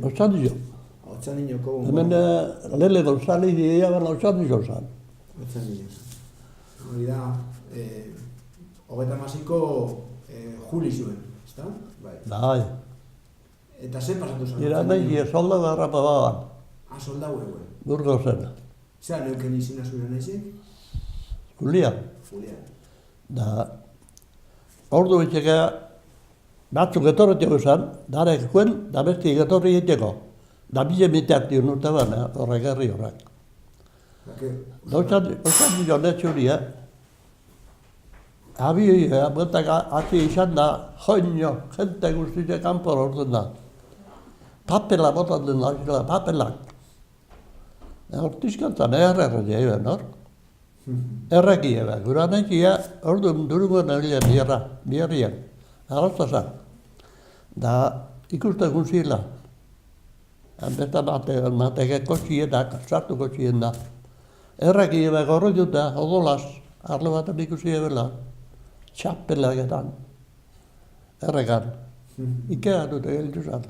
Otxandizo. Otxandinoko. Hemen lele González dira bana Otxandizo zan. Otxandinzo. Hori da, 36ko juli zuen, ezta? Bai. Eta ze pasatu zen? Ira nahi, solda garrapa baban. Soldau eguen. Burgosen. Zer neuken izina zuen nahizik? Julian. Julian. Da, ordu bitxeka, batzuk etorreteko zen, darek kuen, da besti etorri egiteko. Da bile miteak dion urte bana, horrek herri horrek. Da Otxandizo netxuria, bueltak hasi izan da, joino, jente guztiak kanpor orduan da. Papela botan den da, papelak. Hortizkantzan errerra egin hor. Erreki eba, gura nahikia, orduan durungo nahilean biherrian, arrastazan. Da ikusten guzila. Besta mateke kotxienak, sartu kotxien da. Erreki eba gorri dut da, odolaz, arlo baten ikusi ebela. Txapelaketan. Errekan. Ikea dut egin duzan.